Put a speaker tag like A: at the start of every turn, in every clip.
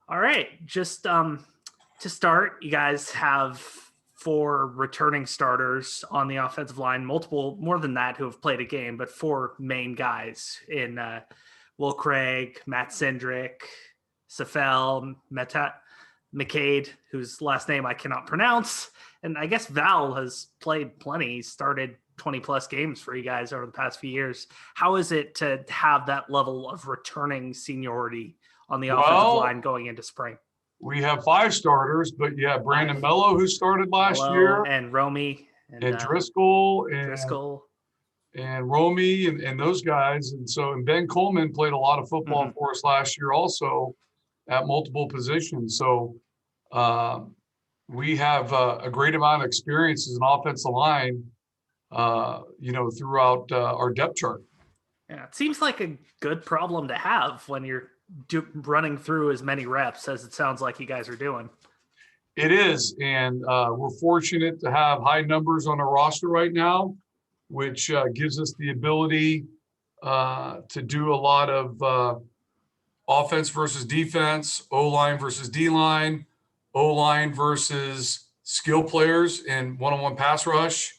A: All right. Just to start, you guys have four returning starters on the offensive line, multiple more than that who have played a game, but four main guys in Will Craig, Matt Cindric, Safel, McCade, whose last name I cannot pronounce. And I guess Val has played plenty. He started 20 plus games for you guys over the past few years. How is it to have that level of returning seniority on the offensive line going into spring?
B: We have five starters, but yeah, Brandon Mello, who started last year,
A: and Romy
B: and Driscoll
A: Driscoll
B: and Romy and those guys. And Ben Coleman played a lot of football for us last year also at multiple positions. So we have a great amount of experience as an offensive line, throughout our depth chart.
A: Yeah, it seems like a good problem to have when you're running through as many reps as it sounds like you guys are doing.
B: It is, and we're fortunate to have high numbers on our roster right now, which gives us the ability to do a lot of offense versus defense, O-line versus D-line, O-line versus skill players in one-on-one pass rush.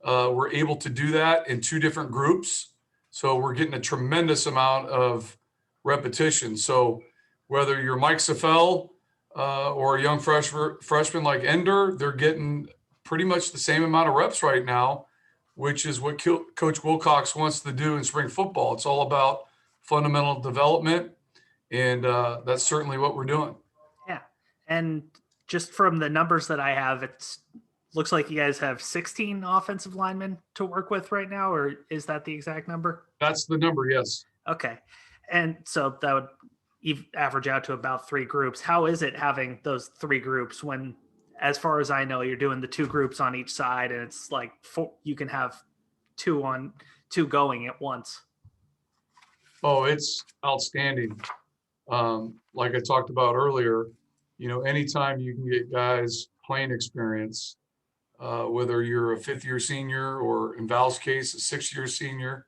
B: We're able to do that in two different groups. So we're getting a tremendous amount of repetition. So whether you're Mike Safel or a young freshman like Ender, they're getting pretty much the same amount of reps right now, which is what Coach Wilcox wants to do in spring football. It's all about fundamental development, and that's certainly what we're doing.
A: Yeah, and just from the numbers that I have, it looks like you guys have 16 offensive linemen to work with right now, or is that the exact number?
B: That's the number, yes.
A: Okay. And so that would average out to about three groups. How is it having those three groups when, as far as I know, you're doing the two groups on each side, and it's like you can have two going at once?
B: Oh, it's outstanding. Like I talked about earlier, anytime you can get guys playing experience, whether you're a fifth-year senior or, in Val's case, a sixth-year senior,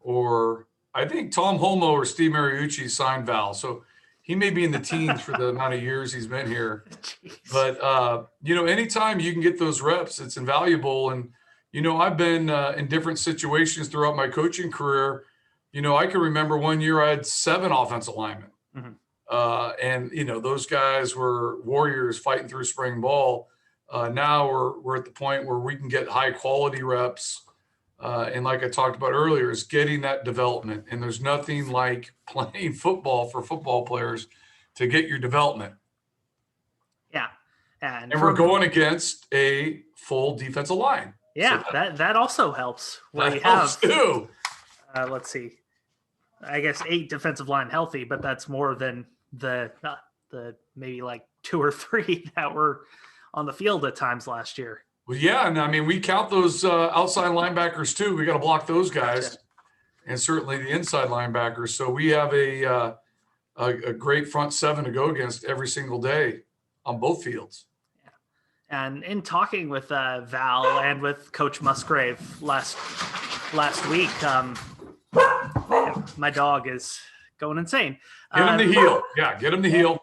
B: or I think Tom Holmo or Steve Mariucci signed Val. So he may be in the teens for the amount of years he's been here.
A: Jeez.
B: But, anytime you can get those reps, it's invaluable. And, I've been in different situations throughout my coaching career. I can remember one year I had 7 offensive linemen. And, those guys were warriors fighting through spring ball. Now we're at the point where we can get high quality reps. And like I talked about earlier, is getting that development. And there's nothing like playing football for football players to get your development.
A: Yeah.
B: And we're going against a full defensive line.
A: Yeah, so that also helps.
B: That helps too.
A: Let's see. I guess 8 defensive line healthy, but that's more than the maybe like 2 or 3 that were on the field at times last year.
B: Well, yeah, and I mean, we count those outside linebackers too. We got to block those guys,
A: Gotcha. And
B: certainly the inside linebackers. So we have a great front 7 to go against every single day on both fields.
A: Yeah. And in talking with Val and with Coach Musgrave last week, man, my dog is going insane.
B: Get him the heel. Yeah, get him the heel.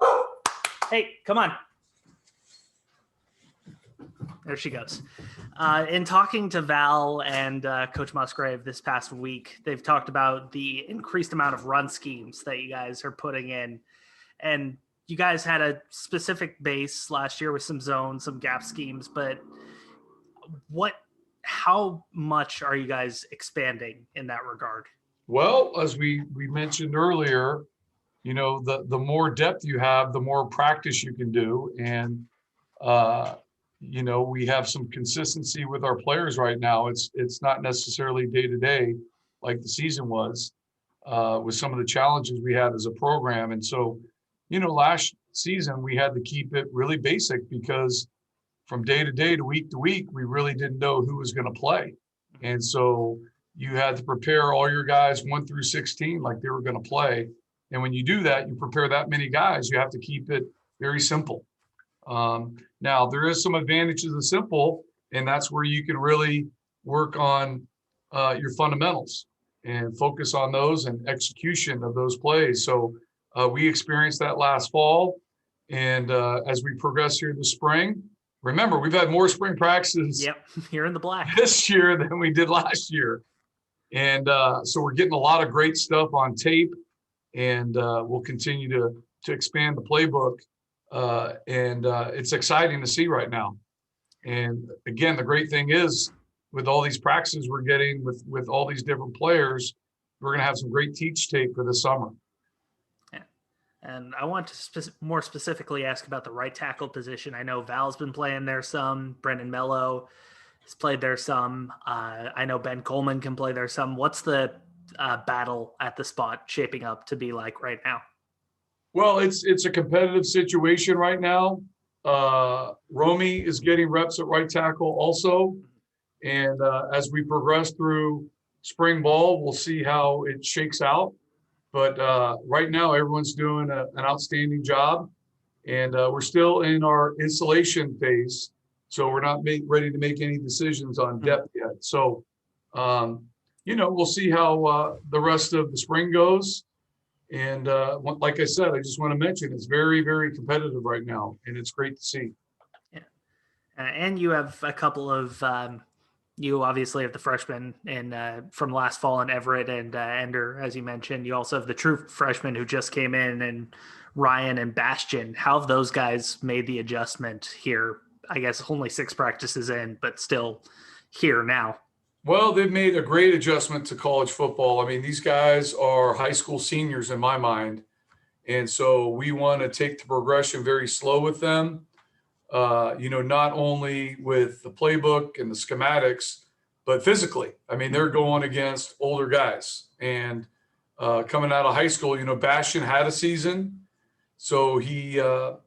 A: Hey, come on. There she goes. In talking to Val and Coach Musgrave this past week, they've talked about the increased amount of run schemes that you guys are putting in. And you guys had a specific base last year with some zones, some gap schemes, but how much are you guys expanding in that regard?
B: Well, as we mentioned earlier, the more depth you have, the more practice you can do. And, we have some consistency with our players right now. It's not necessarily day to day like the season was with some of the challenges we had as a program. And so, last season we had to keep it really basic because from day to day to week, we really didn't know who was going to play. And so you had to prepare all your guys 1 through 16 like they were going to play. And when you do that, you prepare that many guys, you have to keep it very simple. Now, there is some advantages of simple, and that's where you can really work on your fundamentals and focus on those and execution of those plays. So We experienced that last fall. And as we progress here this spring, remember, we've had more spring practices
A: Yep, you're in the black
B: this year than we did last year. And so we're getting a lot of great stuff on tape, and we'll continue to expand the playbook. And it's exciting to see right now. And again, the great thing is with all these practices we're getting with all these different players, we're going to have some great teach tape for the summer.
A: Yeah. And I want to more specifically ask about the right tackle position. I know Val's been playing there some. Brendan Mello has played there some. I know Ben Coleman can play there some. What's the battle at the spot shaping up to be like right now?
B: Well, it's a competitive situation right now. Romy is getting reps at right tackle also. And as we progress through spring ball, we'll see how it shakes out. But right now, everyone's doing an outstanding job. And we're still in our installation phase. So we're not ready to make any decisions on depth yet. So, we'll see how the rest of the spring goes. And like I said, I just want to mention it's very, very competitive right now. And it's great to see.
A: Yeah. And you have a couple of you obviously have the freshmen from last fall in Everett and Ender, as you mentioned. You also have the true freshmen who just came in, and Ryan and Bastion. How have those guys made the adjustment here? I guess only 6 practices in, but still here now.
B: Well, they've made a great adjustment to college football. I mean, these guys are high school seniors in my mind. And so we want to take the progression very slow with them. Not only with the playbook and the schematics, but physically. I mean, they're going against older guys. And coming out of high school, Bastion had a season. So he's a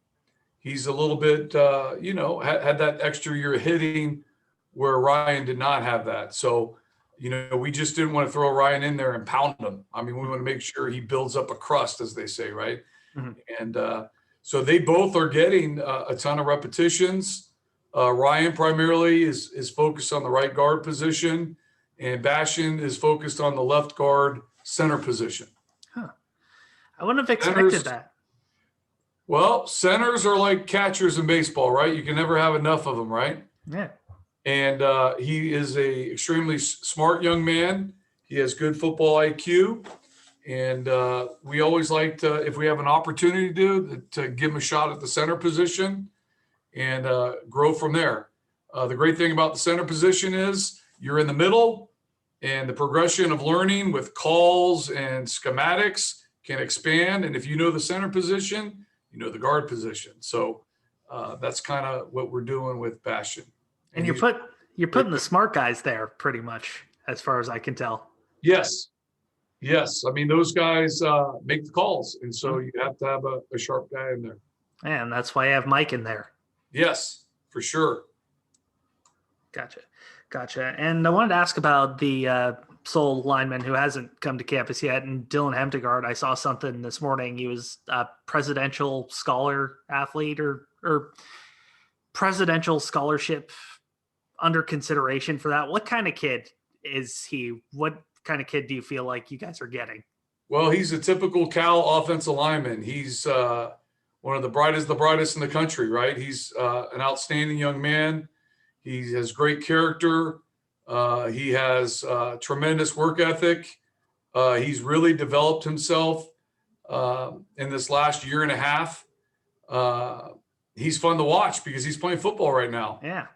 B: little bit, had that extra year of hitting where Ryan did not have that. So, we just didn't want to throw Ryan in there and pound him. I mean, we want to make sure he builds up a crust, as they say, right? Mm-hmm. And so they both are getting a ton of repetitions. Ryan primarily is focused on the right guard position, and Bastion is focused on the left guard center position.
A: Huh. I wouldn't have expected that.
B: Well, centers are like catchers in baseball, right? You can never have enough of them, right?
A: Yeah.
B: And he is a extremely smart young man. He has good football IQ. And we always like to, if we have an opportunity to give him a shot at the center position and grow from there. The great thing about the center position is you're in the middle, and the progression of learning with calls and schematics can expand. And if you know the center position, you know the guard position. So that's kind of what we're doing with Bastion.
A: And you're putting the smart guys there pretty much, as far as I can tell.
B: Yes. I mean, those guys make the calls. And so you have to have a sharp guy in there.
A: And that's why I have Mike in there.
B: Yes, for sure.
A: Gotcha. And I wanted to ask about the sole lineman who hasn't come to campus yet, and Dylan Hemtegard. I saw something this morning. He was a presidential scholar athlete or presidential scholarship under consideration for that. What kind of kid is he? What kind of kid do you feel like you guys are getting?
B: Well, he's a typical Cal offensive lineman. He's one of the brightest in the country, right? He's an outstanding young man. He has great character. He has tremendous work ethic. He's really developed himself in this last year and a half. He's fun to watch because he's playing football right now.
A: Yeah.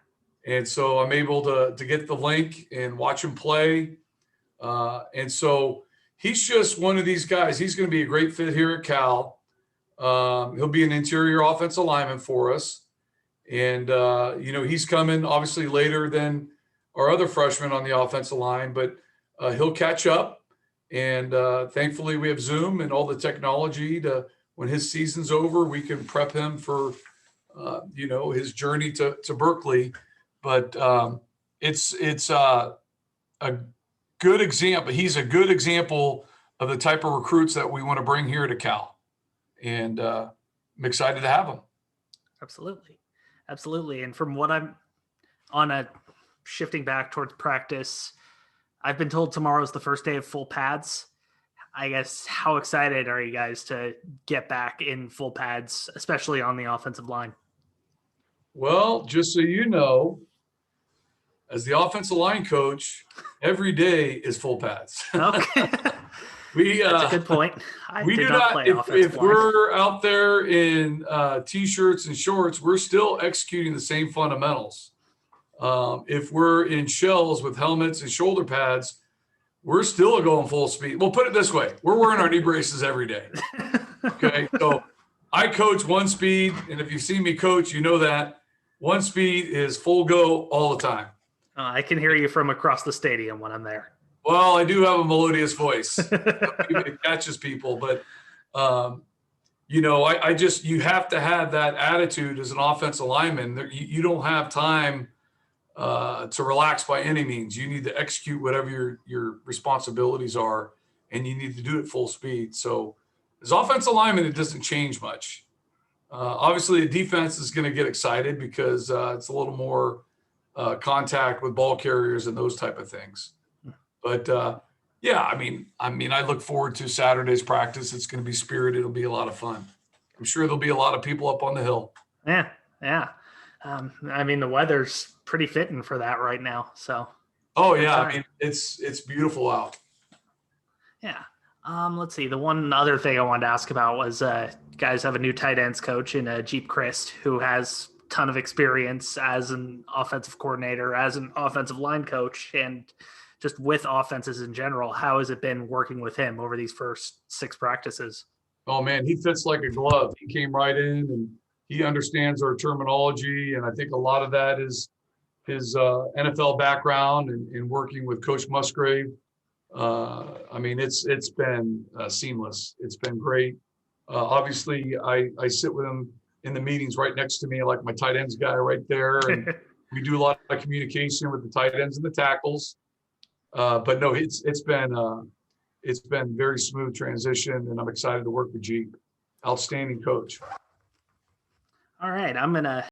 B: And so I'm able to get the link and watch him play. And so he's just one of these guys. He's going to be a great fit here at Cal. He'll be an interior offensive lineman for us. And, he's coming obviously later than our other freshmen on the offensive line, but he'll catch up. And thankfully we have Zoom and all the technology to, when his season's over, we can prep him for, his journey to Berkeley. But it's a good example. He's a good example of the type of recruits that we want to bring here to Cal. And I'm excited to have him.
A: Absolutely. And from what I'm on shifting back towards practice, I've been told tomorrow's the first day of full pads. I guess, how excited are you guys to get back in full pads, especially on the offensive line?
B: Well, just so you know, as the offensive line coach, every day is full pads.
A: Okay.
B: We
A: That's a good point. I
B: we
A: did
B: do
A: not
B: not.
A: play
B: If
A: offensive line.
B: we're out there in t-shirts and shorts, we're still executing the same fundamentals. If we're in shells with helmets and shoulder pads, we're still going full speed. We'll put it this way: we're wearing our knee braces every day. Okay, so I coach one speed, and if you've seen me coach, you know that one speed is full go all the time.
A: I can hear you from across the stadium when I'm there.
B: Well, I do have a melodious voice. It catches people, but I just, you have to have that attitude as an offensive lineman. You don't have time to relax by any means. You need to execute whatever your responsibilities are, and you need to do it full speed. So as offensive lineman, it doesn't change much. Obviously, the defense is going to get excited because it's a little more contact with ball carriers and those type of things. But yeah, I mean, I look forward to Saturday's practice. It's going to be spirited. It'll be a lot of fun. I'm sure there'll be a lot of people up on the hill.
A: Yeah. I mean, the weather's pretty fitting for that right now. So.
B: Oh yeah, I mean, it's beautiful out.
A: Yeah. Let's see. The one other thing I wanted to ask about was, guys have a new tight ends coach in Jeep Christ, who has a ton of experience as an offensive coordinator, as an offensive line coach, and just with offenses in general. How has it been working with him over these first 6 practices?
B: Oh man, he fits like a glove. He came right in and he understands our terminology. And I think a lot of that is his NFL background and working with Coach Musgrave. I mean, it's been seamless. It's been great. Obviously, I sit with him in the meetings right next to me, like my tight ends guy right there. And we do a lot of communication with the tight ends and the tackles. But no, it's been very smooth transition, and I'm excited to work with Jeep. Outstanding coach.
A: All right. I'm going to